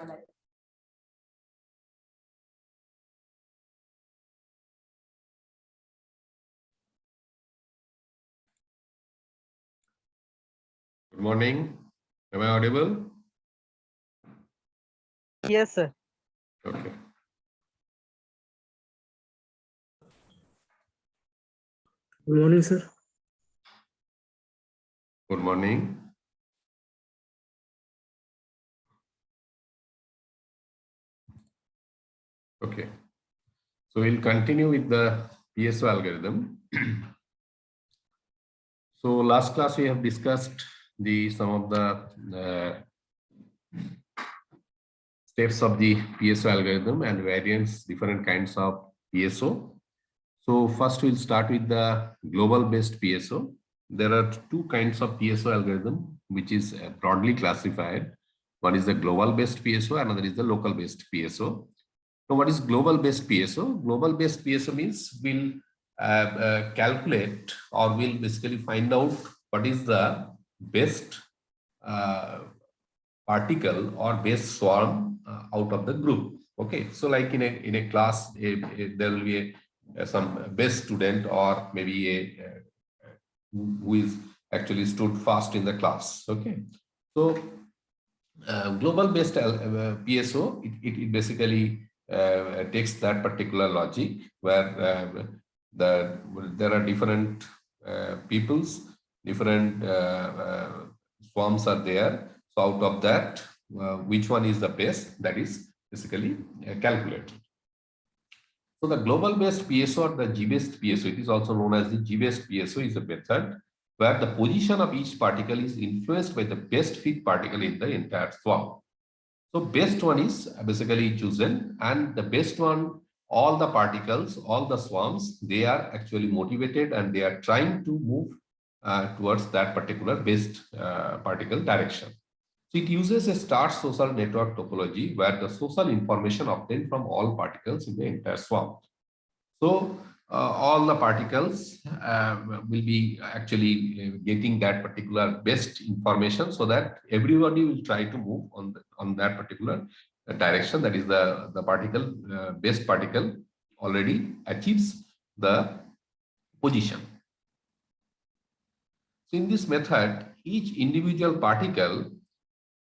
मला. Good morning. Am I audible? Yes, sir. Okay. Good morning, sir. Good morning. Okay. So we'll continue with the PSO algorithm. So last class we have discussed some of the steps of the PSO algorithm and variants, different kinds of PSO. So first we'll start with the global based PSO. There are two kinds of PSO algorithm which is broadly classified. One is the global based PSO, another is the local based PSO. So what is global based PSO? Global based PSO means we'll calculate or we'll basically find out what is the best particle or best swarm out of the group. Okay, so like in a class, there will be some best student or maybe who is actually stood fast in the class. Okay, so global based PSO, it basically takes that particular logic where there are different peoples, different swarms are there. So out of that, which one is the best, that is basically calculated. So the global based PSO or the G-based PSO, it is also known as the G-based PSO, is a method where the position of each particle is influenced by the best fit particle in the entire swarm. So best one is basically chosen, and the best one, all the particles, all the swarms, they are actually motivated and they are trying to move towards that particular best particle direction. So it uses a star social network topology where the social information obtained from all particles in the entire swarm. So all the particles will be actually getting that particular best information, so that everybody will try to move on that particular direction. That is the particle, best particle already achieves the position. So in this method, each individual particle,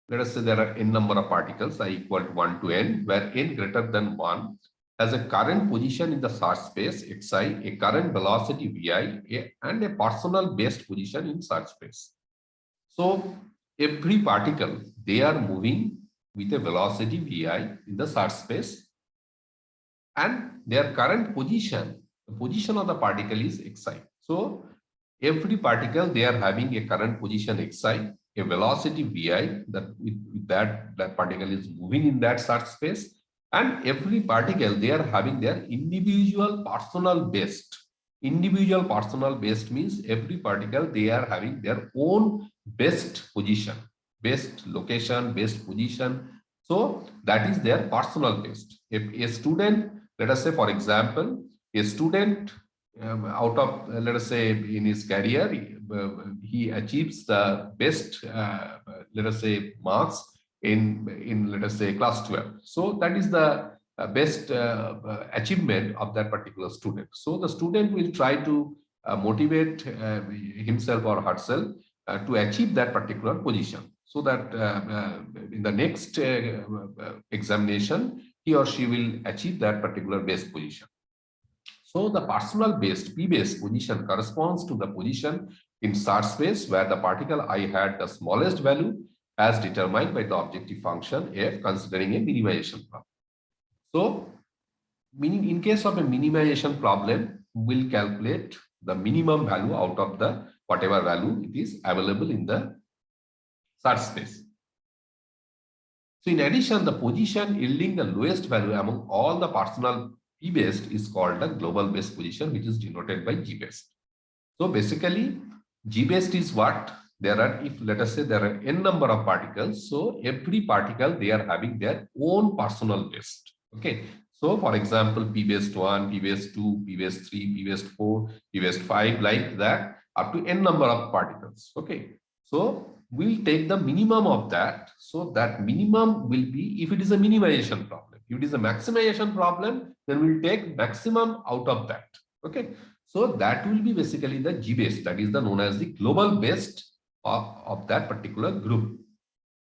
let us say there are n number of particles, I equal to 1 to n, where n greater than 1 has a current position in the search space xi, a current velocity vi, and a personal best position in search space. So every particle, they are moving with a velocity vi in the search space, and their current position, the position of the particle is xi. So every particle, they are having a current position xi, a velocity vi, that with that particle is moving in that search space, and every particle, they are having their individual personal best. Individual personal best means every particle, they are having their own best position, best location, best position. So that is their personal best. If a student, let us say for example, a student out of let us say in his career, he achieves the best let us say marks in let us say class 12. So that is the best achievement of that particular student. So the student will try to motivate himself or herself to achieve that particular position, so that in the next examination, he or she will achieve that particular best position. So the personal based P-based position corresponds to the position in search space where the particle I had the smallest value as determined by the objective function f, considering a minimization problem. So meaning in case of a minimization problem, we'll calculate the minimum value out of the whatever value it is available in the search space. So in addition, the position yielding the lowest value among all the personal P-based is called the global based position, which is denoted by G-based. So basically, G-based is what? There are, if let us say there are n number of particles, so every particle, they are having their own personal best. Okay. So for example, P-based 1, P-based 2, P-based 3, P-based 4, P-based 5, like that, up to n number of particles. Okay. So we'll take the minimum of that. So that minimum will be, if it is a minimization problem. If it is a maximization problem, then we'll take maximum out of that. Okay. So that will be basically the G best, that is the known as the global best of that particular group.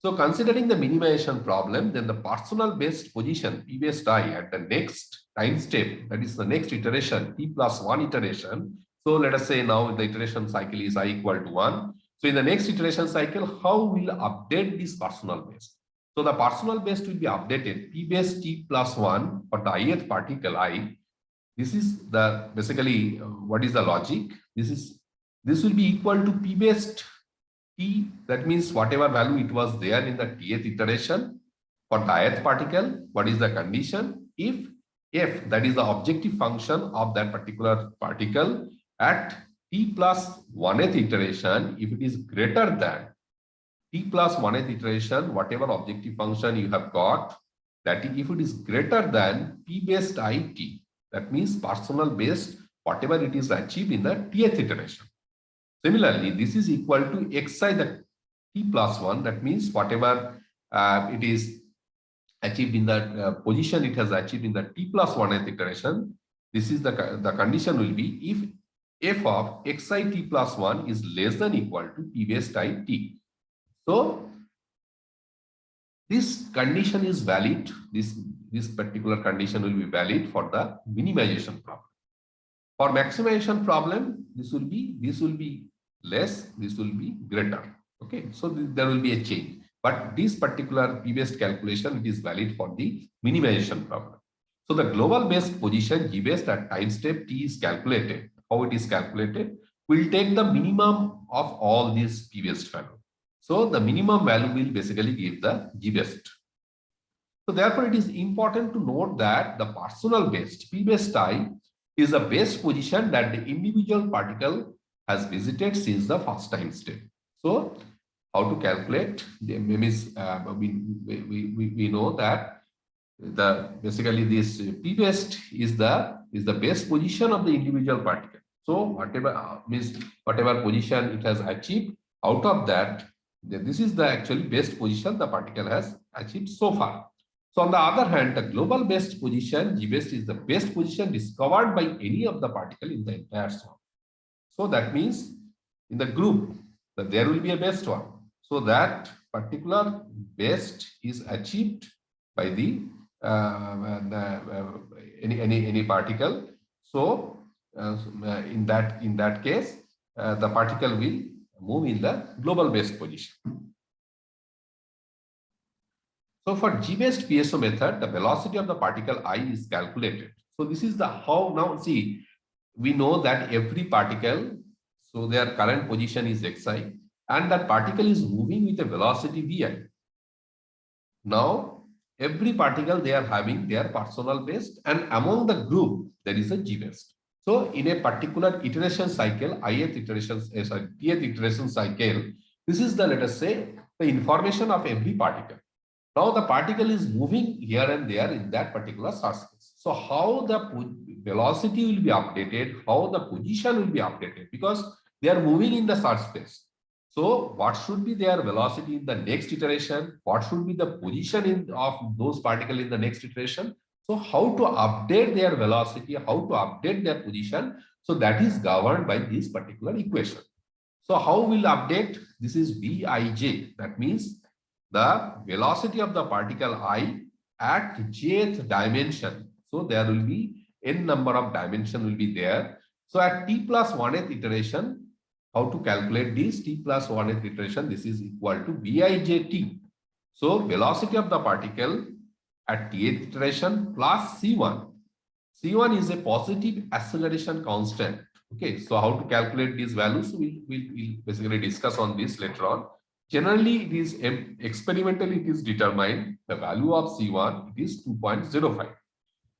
So considering the minimization problem, then the personal best position, P best I, at the next time step, that is the next iteration, T plus 1 iteration. So let us say now the iteration cycle is I equal to 1. So in the next iteration cycle, how will update this personal best? So the personal best will be updated P best T plus 1 for the ith particle I. This is the basically what is the logic? This will be equal to P best T, that means whatever value it was there in the Tth iteration for the ith particle. What is the condition? If f, that is the objective function of that particular particle at T plus 1th iteration, if it is greater than T plus 1th iteration, whatever objective function you have got, that if it is greater than P best I T, that means personal best, whatever it is achieved in the Tth iteration. Similarly, this is equal to xi, the T plus 1, that means whatever it is achieved in the position it has achieved in the T plus 1th iteration. This is the condition will be if f of xi T plus 1 is less than equal to P best I T. So this condition is valid. This particular condition will be valid for the minimization problem. For maximization problem, this will be less, this will be greater. Okay, so there will be a change. But this particular P best calculation, it is valid for the minimization problem. So the global best position G best at time step T is calculated. How it is calculated? We'll take the minimum of all these P best values. So the minimum value will basically give the G best. So therefore, it is important to note that the personal best, P best I, is the best position that the individual particle has visited since the first time step. So how to calculate? We know that basically this P best is the best position of the individual particle. So whatever position it has achieved, out of that, this is the actually best position the particle has achieved so far. So on the other hand, the global best position, G best, is the best position discovered by any of the particle in the entire swarm. So that means in the group that there will be a best one. So that particular best is achieved by the any particle. So in that case, the particle will move in the global best position. So for G-based PSO method, the velocity of the particle I is calculated. So this is the how. Now see, we know that every particle, so their current position is xi, and that particle is moving with a velocity vi. Now every particle, they are having their personal best, and among the group there is a G-best. So in a particular iteration cycle, ith iteration, tth iteration cycle, this is the, let us say, the information of every particle. Now the particle is moving here and there in that particular search space. So how the velocity will be updated, how the position will be updated, because they are moving in the search space. So what should be their velocity in the next iteration? What should be the position of those particles in the next iteration? So how to update their velocity, how to update their position? So that is governed by this particular equation. So how will update? This is Vij. That means the velocity of the particle I at jth dimension. So there will be n number of dimension will be there. So at t plus 1th iteration, how to calculate this? T plus 1th iteration, this is equal to Vij. So velocity of the particle at tth iteration plus c1. C1 is a positive acceleration constant. Okay, so how to calculate these values? We'll basically discuss on this later on. Generally, it is experimentally it is determined the value of C1, it is 2.05.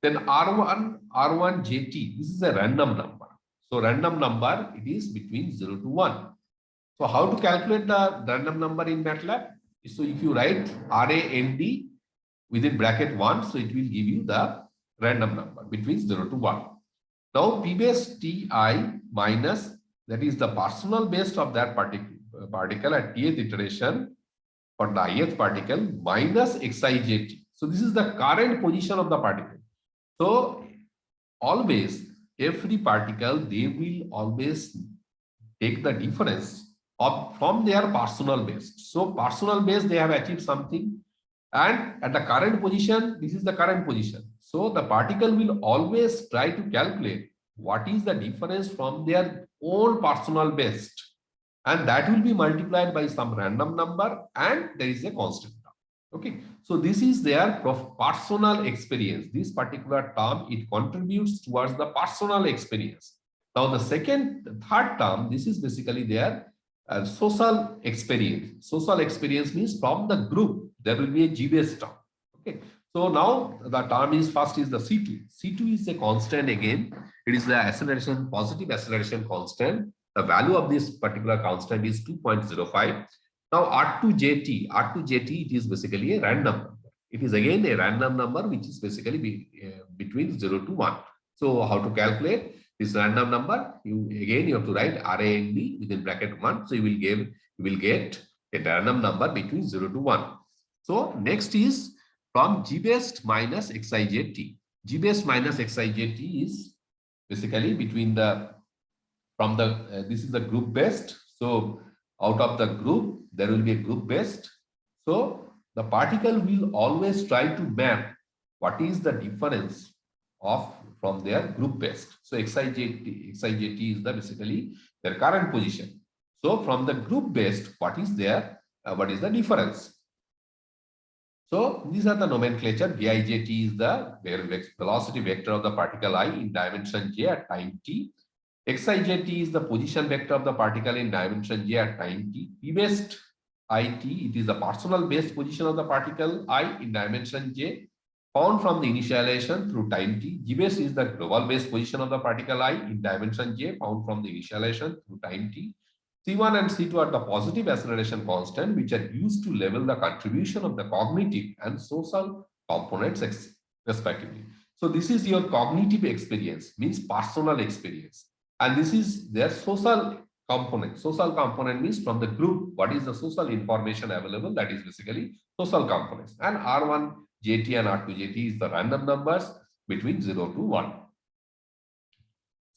Then R1 JT, this is a random number. So random number, it is between 0 to 1. So how to calculate the random number in MATLAB? So if you write RAND within bracket 1, so it will give you the random number between 0 to 1. Now P base Ti minus, that is the personal best of that particle at tth iteration for the ith particle minus xijt. So this is the current position of the particle. So always every particle, they will always take the difference of from their personal base. So personal base, they have achieved something, and at the current position, this is the current position. So the particle will always try to calculate what is the difference from their own personal best, and that will be multiplied by some random number, and there is a constant term. Okay, so this is their personal experience. This particular term, it contributes towards the personal experience. Now the third term, this is basically their social experience. Social experience means from the group there will be a G-based term. Okay, so now the term is first is the C2. C2 is a constant again. It is the acceleration, positive acceleration constant. The value of this particular constant is 2.05. Now R2JT, it is basically a random number. It is again a random number which is basically between 0 to 1. So how to calculate this random number? You have to write RAND within bracket 1. So you will get a random number between 0 to 1. So next is from G-based minus XIJT. G-based minus XIJT is basically between this is the group based. So out of the group, there will be a group based. So the particle will always try to map what is the difference from their group based. So XIJT is basically their current position. So from the group based, what is the difference? So these are the nomenclature. Vijt is the velocity vector of the particle I in dimension j at time t. Xijt is the position vector of the particle in dimension j at time t. P-based it, it is the personal based position of the particle I in dimension j found from the initialization through time t. G-based is the global based position of the particle I in dimension j found from the initialization through time t. C1 and C2 are the positive acceleration constant which are used to level the contribution of the cognitive and social components respectively. So this is your cognitive experience, means personal experience. And this is their social component. Social component means from the group, what is the social information available, that is basically social components. And R1JT and R2JT is the random numbers between 0 to 1.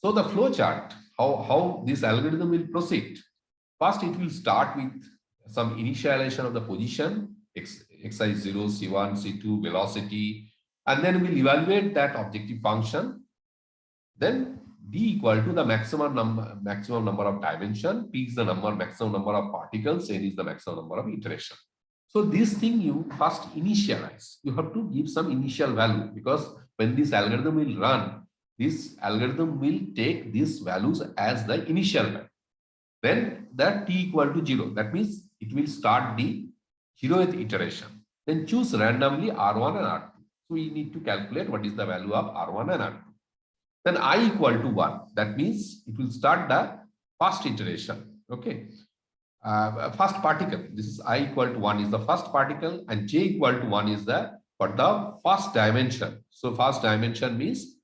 So the flow chart, how this algorithm will proceed. First, it will start with some initialization of the position, xi0, c1, c2, velocity, and then we'll evaluate that objective function. Then d equal to the maximum number of dimension, p is the maximum number of particles, n is the maximum number of iteration. So this thing you first initialize. You have to give some initial value, because when this algorithm will run, this algorithm will take these values as the initial value. Then that t equal to 0. That means it will start the 0th iteration. Then choose randomly R1 and R2. So we need to calculate what is the value of R1 and R2. Then I equal to 1. That means it will start the first iteration. Okay. First particle. This is I equal to 1 is the first particle, and j equal to 1 is the first dimension. So first dimension means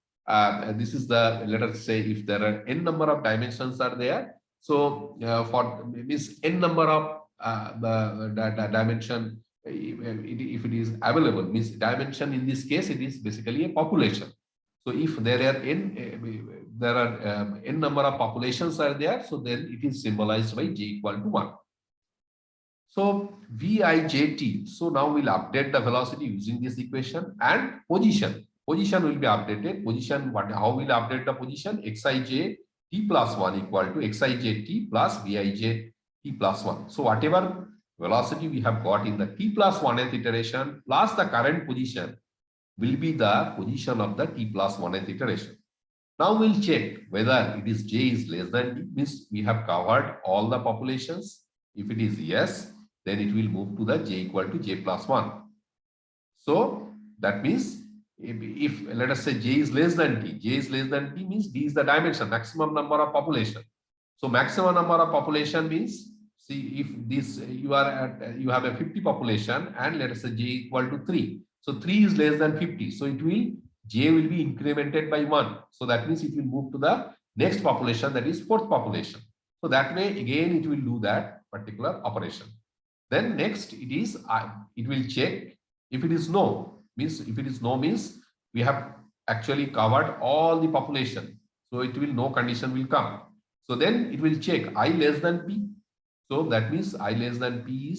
this is the, let us say if there are n number of dimensions are there. So for this n number of the dimension, if it is available, means dimension in this case, it is basically a population. So if there are n number of populations are there, so then it is symbolized by j equal to 1. So Vijt. So now we'll update the velocity using this equation, and position. Position will be updated. Position, how will update the position? Xij t plus 1 equal to xij t plus vij t plus 1. So whatever velocity we have got in the t plus 1th iteration plus the current position will be the position of the t plus 1th iteration. Now we'll check whether it is j is less than t, means we have covered all the populations. If it is yes, then it will move to the j equal to j plus 1. So that means if let us say j is less than t, means d is the dimension, maximum number of population. So maximum number of population means, see, if this you have a 50 population, and let us say j equal to 3. So 3 is less than 50. So j will be incremented by 1. So that means it will move to the next population, that is 4th population. So that way again it will do that particular operation. Then next it is it will check if it is no, means if it is no means we have actually covered all the population. So it will no condition will come. So then it will check I less than P. So that means I less than P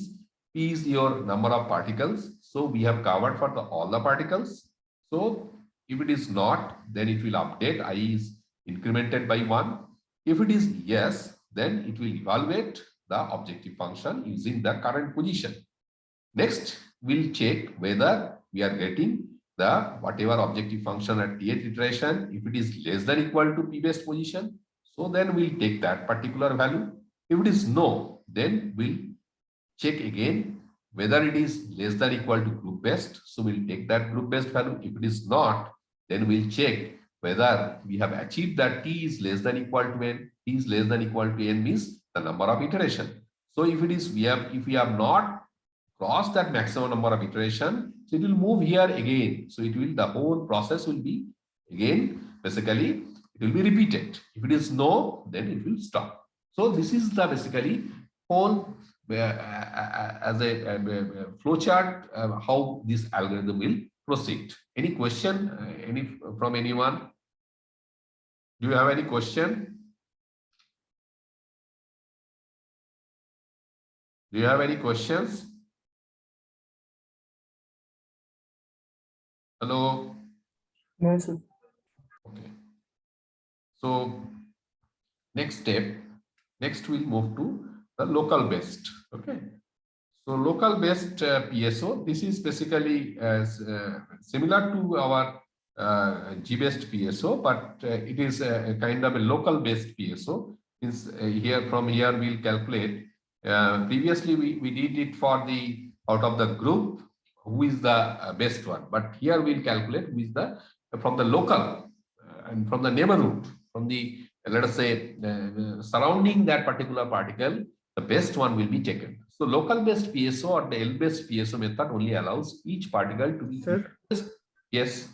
is your number of particles. So we have covered for all the particles. So if it is not, then it will update I is incremented by 1. If it is yes, then it will evaluate the objective function using the current position. Next, we'll check whether we are getting the whatever objective function at Tth iteration. If it is less than equal to P based position, so then we'll take that particular value. If it is no, then we'll check again whether it is less than equal to group based. So we'll take that group based value. If it is not, then we'll check whether we have achieved that T is less than equal to N. T is less than equal to N means the number of iteration. So if it is if we have not crossed that maximum number of iteration, so it will move here again. So it will, the whole process will be again, basically it will be repeated. If it is no, then it will stop. So this is the basically whole as a flow chart how this algorithm will proceed. Any question from anyone? Do you have any question? Do you have any questions? Hello. No, sir. Okay. So next step, next we'll move to the local based. Okay. So local based PSO, this is basically similar to our G based PSO, but it is a kind of a local based PSO. Means here from here we'll calculate. Previously we did it for the out of the group who is the best one, but here we'll calculate who is the from the local and from the neighborhood, from the let us say surrounding that particular particle, the best one will be taken. So local based PSO or the L based PSO method only allows each particle to be. Sir? Yes.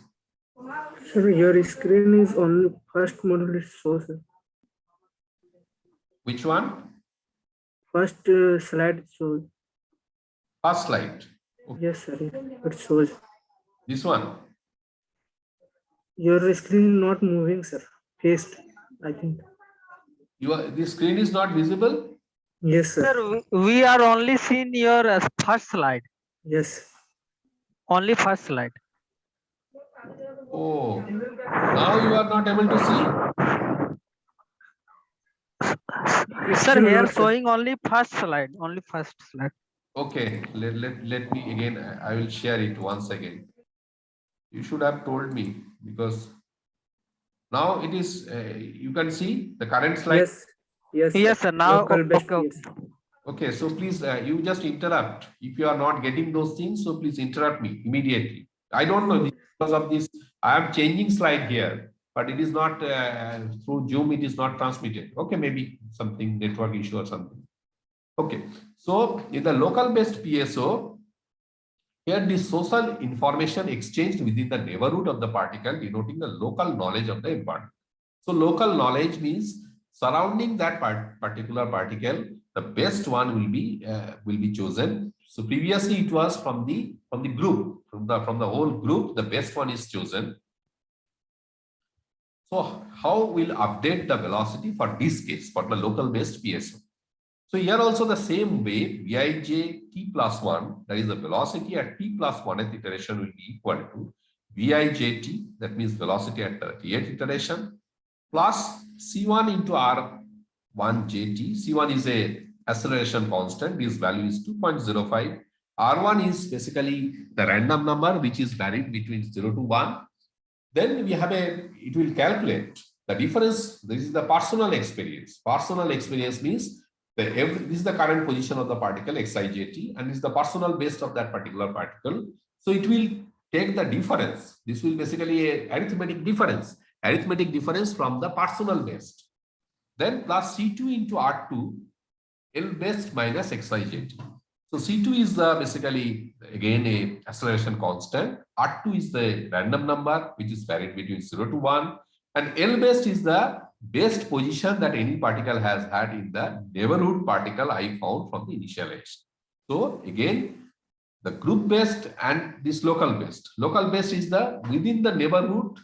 Sir, your screen is only first module it shows, sir. Which one? First slide shows. First slide. Okay. Yes, sir. It shows. This one. Your screen not moving, sir. Faced, I think. The screen is not visible. Yes, sir. Sir, we are only seeing your first slide. Yes. Only first slide. Oh, now you are not able to see. Sir, Still here not, sir. showing only first slide. Only first slide. Okay, let me again. I will share it once again. You should have told me because now it is. You can see the current slide. Yes. Yes. Yes, sir. Now, Local based okay. PS. Okay, so please, you just interrupt. If you are not getting those things, so please interrupt me immediately. I don't know because of this. I am changing slide here, but it is not through Zoom. It is not transmitted. Okay, maybe something network issue or something. Okay, so in the local based PSO, here the social information exchanged within the neighborhood of the particle denoting the local knowledge of the environment. So local knowledge means surrounding that particular particle, the best one will be chosen. So previously it was from the group, from the whole group, the best one is chosen. So how we'll update the velocity for this case, for the local based PSO? So here also the same way, Vij t plus 1, that is the velocity at t plus 1th iteration will be equal to Vij t, that means velocity at the tth iteration, plus C1 into R1 jt. C1 is a acceleration constant, this value is 2.05. R1 is basically the random number which is varied between 0 to 1. Then we have it will calculate the difference. This is the personal experience. Personal experience means this is the current position of the particle xijt, and this is the personal base of that particular particle. So it will take the difference. This will basically a arithmetic difference from the personal base. Then plus C2 into R2 L base minus xijt. So C2 is the basically again a acceleration constant. R2 is the random number which is varied between 0 to 1, and L base is the best position that any particle has had in the neighborhood particle I found from the initial edge. So again, the group based and this local based. Local based is the within the neighborhood,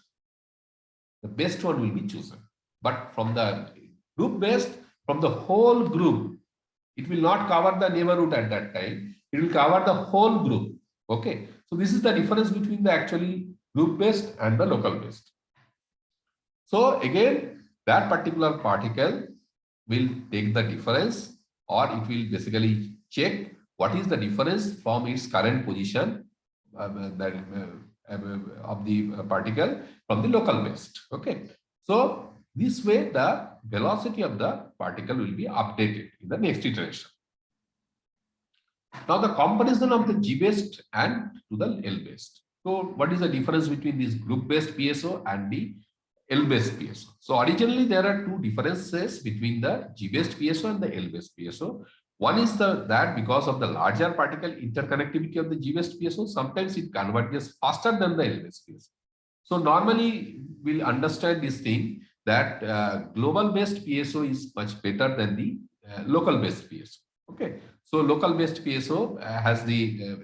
the best one will be chosen. But from the group based, from the whole group, it will not cover the neighborhood at that time. It will cover the whole group. Okay. So this is the difference between the actually group based and the local based. So again, that particular particle will take the difference, or it will basically check what is the difference from its current position of the particle from the local based. Okay. So this way the velocity of the particle will be updated in the next iteration. Now the comparison of the G based and to the L based. So what is the difference between this group based PSO and the L based PSO? So originally there are two differences between the G based PSO and the L based PSO. One is that because of the larger particle interconnectivity of the G based PSO, sometimes it converges faster than the L based PSO. So normally we'll understand this thing that global based PSO is much better than the local based PSO. Okay, so local based PSO has the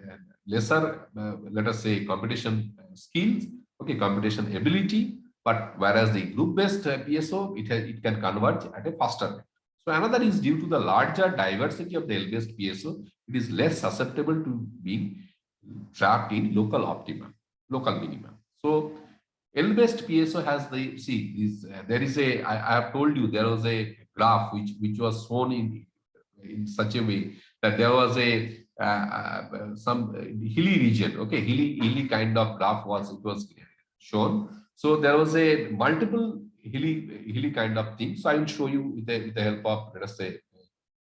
lesser, let us say, computation skills, okay, computation ability, but whereas the group based PSO, it can converge at a faster rate. So another is due to the larger diversity of the L based PSO, it is less susceptible to being trapped in local optima, local minima. So L based PSO has the, see, this, there is a, I have told you there was a graph which was shown in such a way that there was a some hilly region, okay, hilly kind of graph was shown. So there was a multiple hilly kind of thing. So I will show you with the help of, let us say,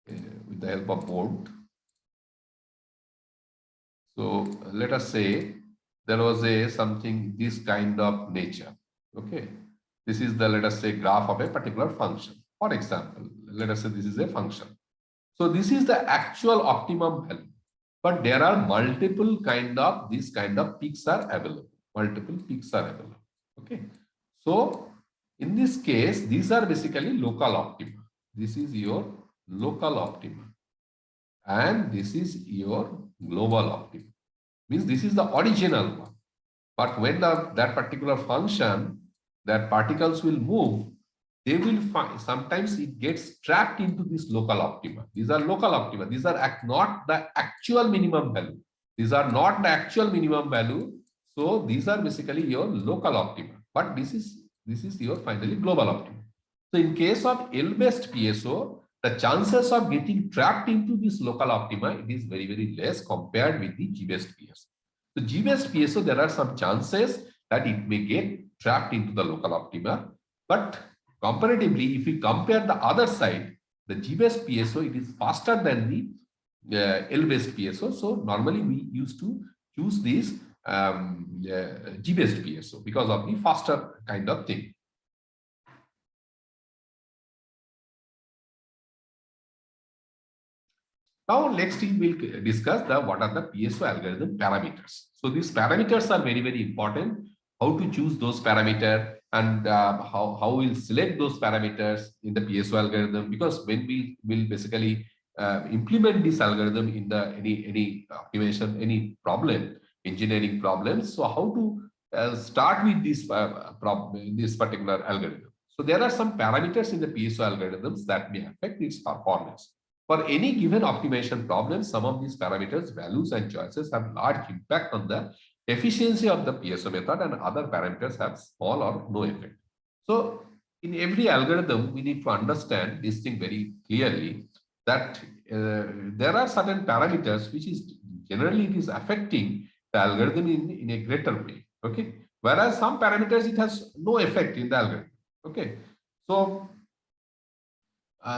with the help of board. So let us say there was a something this kind of nature. Okay, this is the, let us say, graph of a particular function. For example, let us say this is a function. So this is the actual optimum value, but there are multiple kind of this kind of peaks are available. Multiple peaks are available. Okay, so in this case, these are basically local optima. This is your local optima, and this is your global optima. Means this is the original one. But when that particular function, that particles will move, they will find sometimes it gets trapped into this local optima. These are local optima. These are not the actual minimum value. These are not the actual minimum value. So these are basically your local optima. But this is your finally global optima. So in case of L-based PSO, the chances of getting trapped into this local optima, it is very, very less compared with the G-based PSO. So G-based PSO, there are some chances that it may get trapped into the local optima, but comparatively, if we compare the other side, the G-based PSO, it is faster than the L-based PSO. So normally we used to choose this G-based PSO because of the faster kind of thing. Now, next we will discuss what are the PSO algorithm parameters. So these parameters are very, very important. How to choose those parameters and how we'll select those parameters in the PSO algorithm, because when we will basically implement this algorithm in the any optimization, any problem, engineering problems. So how to start with this this particular algorithm. So there are some parameters in the PSO algorithms that may affect its performance. For any given optimization problem, some of these parameters, values, and choices have large impact on the efficiency of the PSO method, and other parameters have small or no effect. So in every algorithm, we need to understand this thing very clearly, that there are certain parameters which is generally it is affecting the algorithm in a greater way. Okay, whereas some parameters it has no effect in the algorithm. Okay, so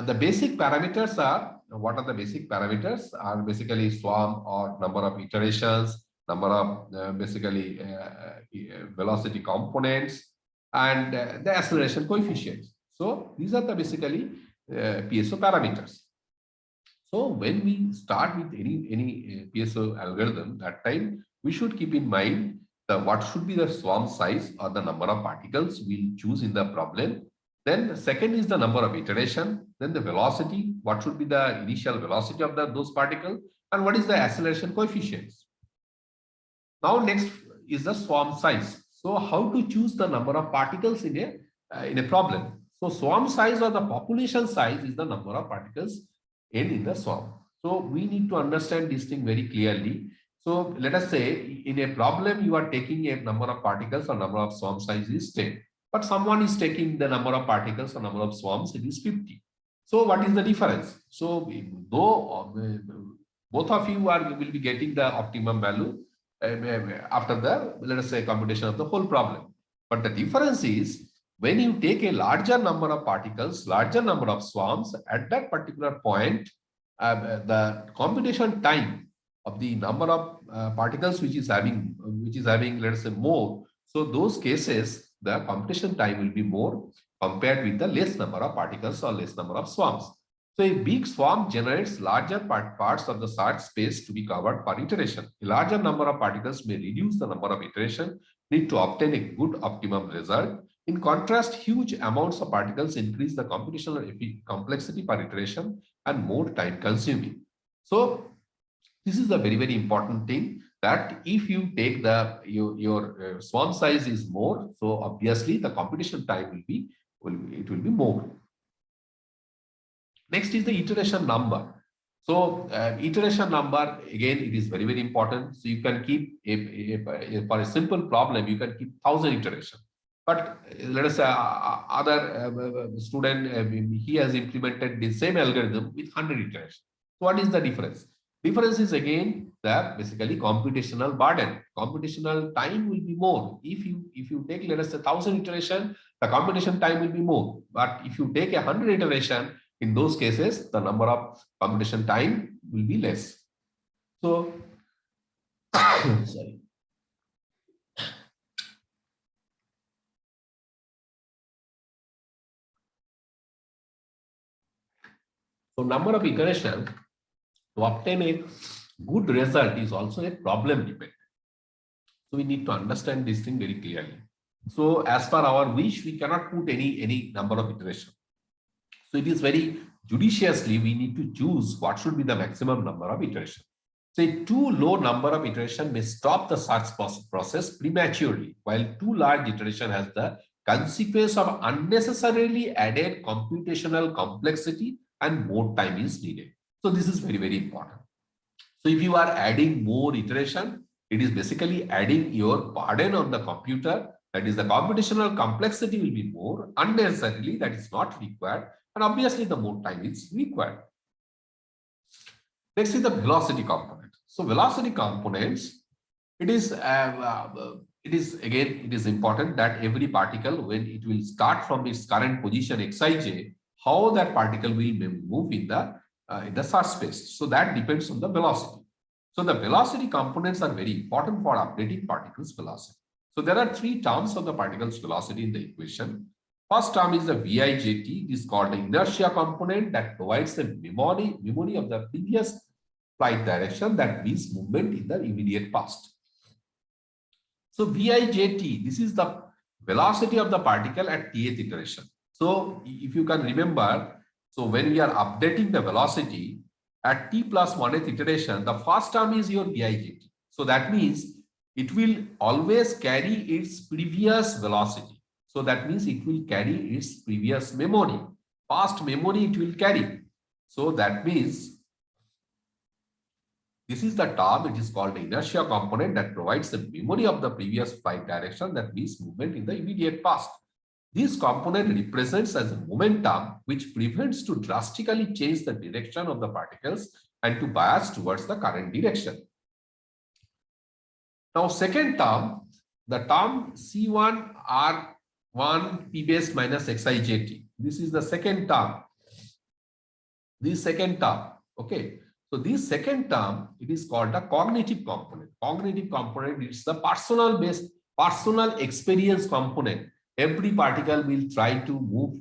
the basic parameters are, what are the basic parameters? Are basically swarm or number of iterations, number of basically velocity components, and the acceleration coefficients. So these are the basically PSO parameters. So when we start with any PSO algorithm, that time we should keep in mind what should be the swarm size or the number of particles we'll choose in the problem, Then the second is the number of iteration. Then the velocity. What should be the initial velocity of those particles, and what is the acceleration coefficients? Now next is the swarm size. So how to choose the number of particles in a problem? So swarm size or the population size is the number of particles in the swarm. So we need to understand this thing very clearly. So let us say in a problem you are taking a number of particles or number of swarm size is 10, but someone is taking the number of particles or number of swarms, it is 50. So what is the difference? So though both of you will be getting the optimum value after the, let us say, computation of the whole problem. But the difference is when you take a larger number of particles, larger number of swarms at that particular point, the computation time of the number of particles which is having, let us say, more. So those cases, the computation time will be more compared with the less number of particles or less number of swarms. So a big swarm generates larger parts of the search space to be covered per iteration. A larger number of particles may reduce the number of iterations need to obtain a good optimum result. In contrast, huge amounts of particles increase the computational complexity per iteration and more time consuming. So this is a very, very important thing, that if you take your swarm size is more, so obviously the computation time will be more. Next is the iteration number. So iteration number, again, it is very, very important. So you can keep for a simple problem, you can keep 1000 iterations. But let us say other student, he has implemented the same algorithm with 100 iterations. So what is the difference? Difference is again the basically computational burden. Computational time will be more. If you take, let us say, 1000 iteration, the computation time will be more. But if you take 100 iteration, in those cases, the number of computation time will be less. So, sorry. So, number of iterations to obtain a good result is also a problem dependent. So, we need to understand this thing very clearly. So, as per our wish, we cannot put any number of iterations. So it is very judiciously we need to choose what should be the maximum number of iterations. So a too low number of iterations may stop the search process prematurely, while too large iteration has the consequence of unnecessarily added computational complexity and more time is needed. So this is very, very important. So if you are adding more iteration, it is basically adding your burden on the computer. That is, the computational complexity will be more unnecessarily, that is not required. And obviously, the more time is required. Next is the velocity component. So, velocity components, it is important that every particle, when it will start from its current position xij, how that particle will move in the search space. So that depends on the velocity. So the velocity components are very important for updating particles velocity. So there are three terms of the particles velocity in the equation. First term is the VIJT. It is called the inertia component that provides the memory of the previous flight direction, that means movement in the immediate past. So VIJT, this is the velocity of the particle at tth iteration. So if you can remember, so when we are updating the velocity at t plus 1th iteration, the first term is your VIJT. So that means it will always carry its previous velocity. So that means it will carry its previous memory, past memory it will carry. So that means this is the term, it is called the inertia component that provides the memory of the previous flight direction, that means movement in the immediate past. This component represents as a momentum which prevents to drastically change the direction of the particles and to bias towards the current direction. Now, second term, the term C1R1 P base minus Xijt. This is the second term. This second term, okay. So this second term, it is called the cognitive component. Cognitive component is the personal experience component. Every particle will try to move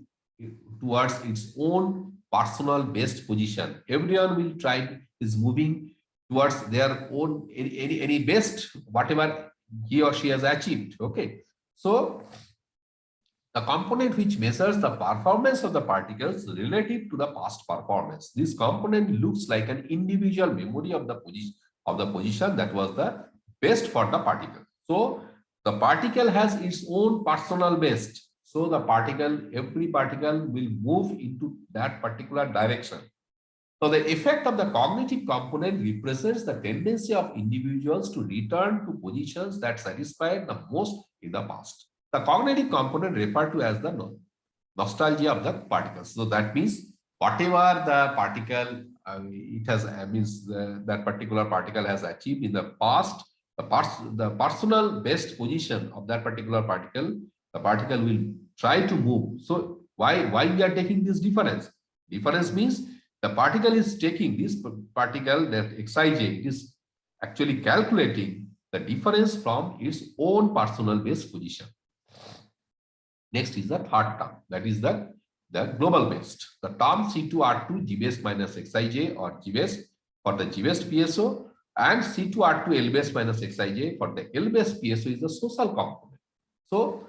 towards its own personal best position. Everyone will try is moving towards their own any best, whatever he or she has achieved. Okay. So the component which measures the performance of the particles relative to the past performance. This component looks like an individual memory of the position that was the best for the particle. So the particle has its own personal best. So the every particle will move into that particular direction. So the effect of the cognitive component represents the tendency of individuals to return to positions that satisfied the most in the past. The cognitive component referred to as the nostalgia of the particles. So that means whatever the particle it has that particular particle has achieved in the past, the personal best position of that particular particle, the particle will try to move. So why we are taking this difference? Difference means the particle is taking this particle, that Xij, it is actually calculating the difference from its own personal best position. Next is the third term, that is the global best. The term C2R2 G best minus Xij or G best for the G best PSO, and C2R2 L best minus Xij for the L best PSO is the social component. So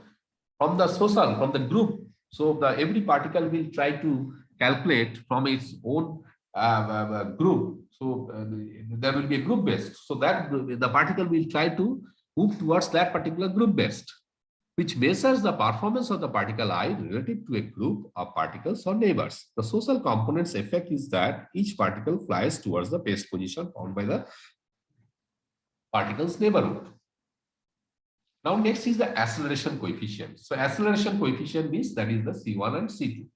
from the group, so every particle will try to calculate from its own group. So there will be a group best. So that the particle will try to move towards that particular group best, which measures the performance of the particle I relative to a group of particles or neighbors. The social component's effect is that each particle flies towards the best position found by the particle's neighborhood. Now next is the acceleration coefficient. So acceleration coefficient means that is the C1 and C2.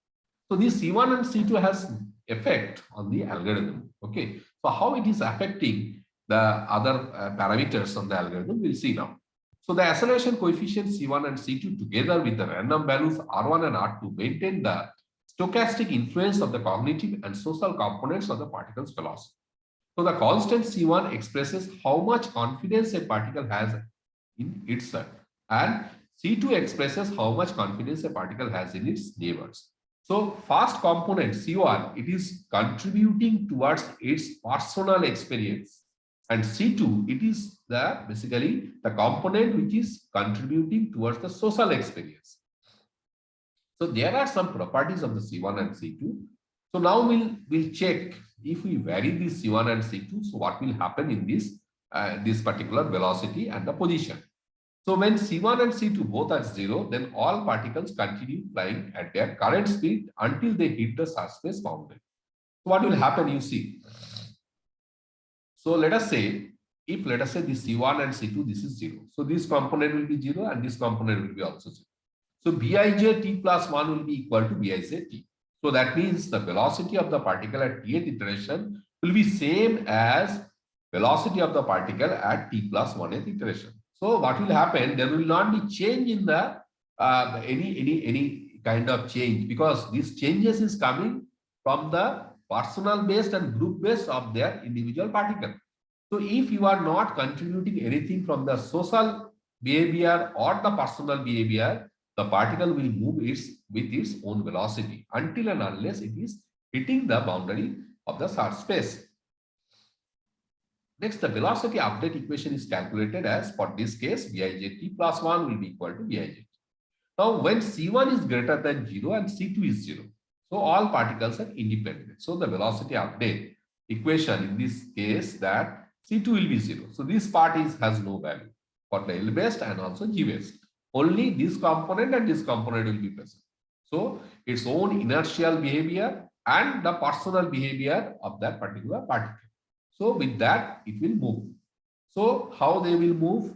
So this C1 and C2 has effect on the algorithm. Okay. So how it is affecting the other parameters on the algorithm, we'll see now. So the acceleration coefficient C1 and C2 together with the random values R1 and R2 maintain the stochastic influence of the cognitive and social components of the particle's velocity. So the constant C1 expresses how much confidence a particle has in itself, and C2 expresses how much confidence a particle has in its neighbors. So first component C1, it is contributing towards its personal experience, and C2, it is basically the component which is contributing towards the social experience. So there are some properties of the C1 and C2. So now we'll check if we vary this C1 and C2. So what will happen in this particular velocity and the position? So when C1 and C2 both are 0, then all particles continue flying at their current speed until they hit the surface boundary. So what will happen, you see? So let us say this C1 and C2, this is 0. So this component will be 0 and this component will be also 0. So Bij t plus 1 will be equal to Bij t. So that means the velocity of the particle at tth iteration will be same as velocity of the particle at t plus 1th iteration. So what will happen? There will not be change in the any kind of change, because these changes is coming from the personal based and group based of their individual particle. So if you are not contributing anything from the social behavior or the personal behavior, the particle will move with its own velocity until and unless it is hitting the boundary of the surface. Next, the velocity update equation is calculated as, for this case, Bij t plus 1 will be equal to Bij t. Now, when C1 is greater than 0 and C2 is 0, so all particles are independent. So the velocity update equation in this case, that C2 will be 0. So this part has no value for the L best and also G best. Only this component and this component will be present. So its own inertial behavior and the personal behavior of that particular particle. So with that, it will move. So how they will move?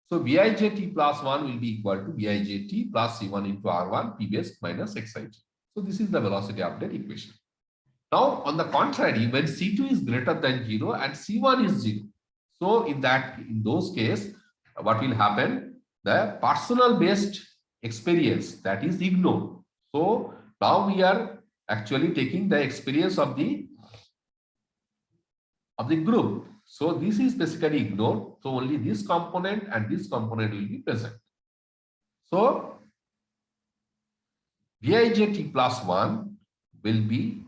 So Bij t plus 1 will be equal to Bij t plus C1 into R1 P best minus Xij. So this is the velocity update equation. Now, on the contrary, when C2 is greater than 0 and C1 is 0, so in those cases, what will happen? The personal based experience, that is ignored. So now we are actually taking the experience of the group. So this is basically ignored. So only this component and this component will be present. So Bij t plus 1 will be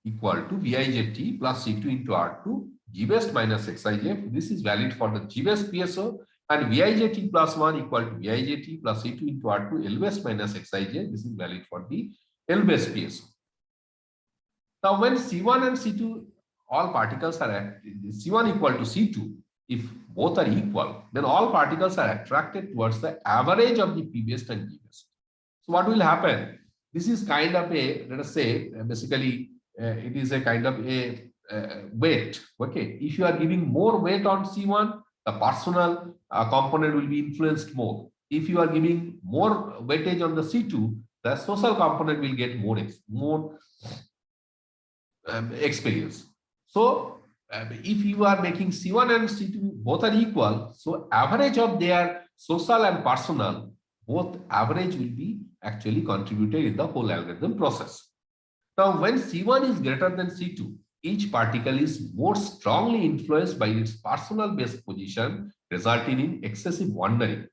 equal to Bij t plus C2 into R2 G best minus Xij. This is valid for the G best PSO And Vij plus 1 equal to Vij plus C2 into R2 L base minus Xij. This is valid for the L base PSO. Now, when C1 and C2, all particles are at C1 equal to C2, if both are equal, then all particles are attracted towards the average of the P based and P based. So what will happen? This is kind of a, let us say, basically, it is a kind of a weight. Okay, if you are giving more weight on C1, the personal component will be influenced more. If you are giving more weightage on the C2, the social component will get more experience. So if you are making C1 and C2 both are equal, so average of their social and personal, both average will be actually contributed in the whole algorithm process. Now, when C1 is greater than C2, each particle is more strongly influenced by its personal base position, resulting in excessive wandering.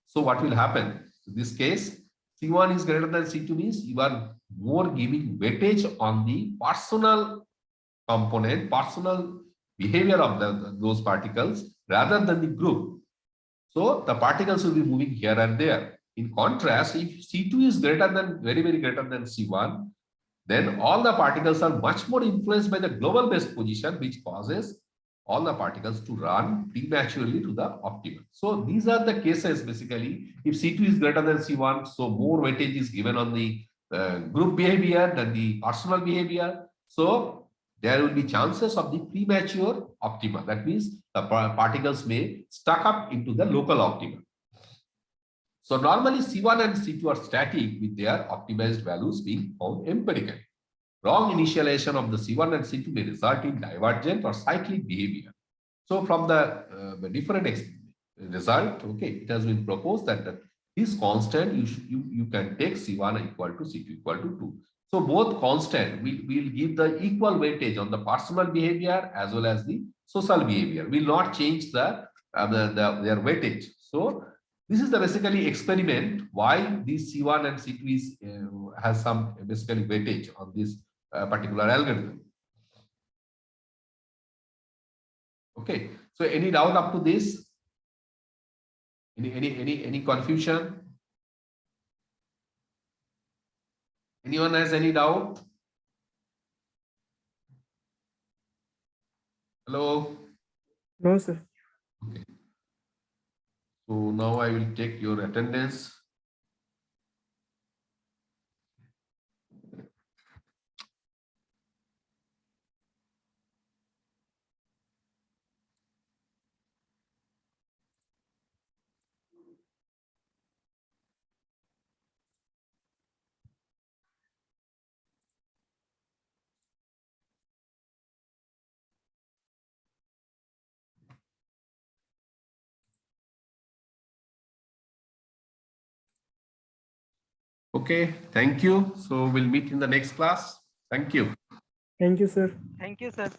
So what will happen? In this case, C1 is greater than C2 means you are more giving weightage on the personal component, personal behavior of those particles rather than the group. So the particles will be moving here and there. In contrast, if C2 is greater than, very greater than C1, then all the particles are much more influenced by the global base position, which causes all the particles to run prematurely to the optimum. So these are the cases basically. If C2 is greater than C1, so more weightage is given on the group behavior than the personal behavior. So there will be chances of the premature optima. That means the particles may stuck up into the local optima. So normally C1 and C2 are static with their optimized values being found empirically. Wrong initialization of the C1 and C2 may result in divergent or cyclic behavior. So from the different result, okay, it has been proposed that this constant you can take C1 equal to C2 equal to 2. So both constant will give the equal weightage on the personal behavior as well as the social behavior. Will not change their weightage. So this is the basically experiment why this C1 and C2 is has some basically weightage on this particular algorithm. Okay, so any doubt up to this? Any confusion? Anyone has any doubt? Hello? No, sir. Okay. So now I will take your attendance. Okay, thank you. So we'll meet in the next class. Thank you. Thank you, sir. Thank you, sir.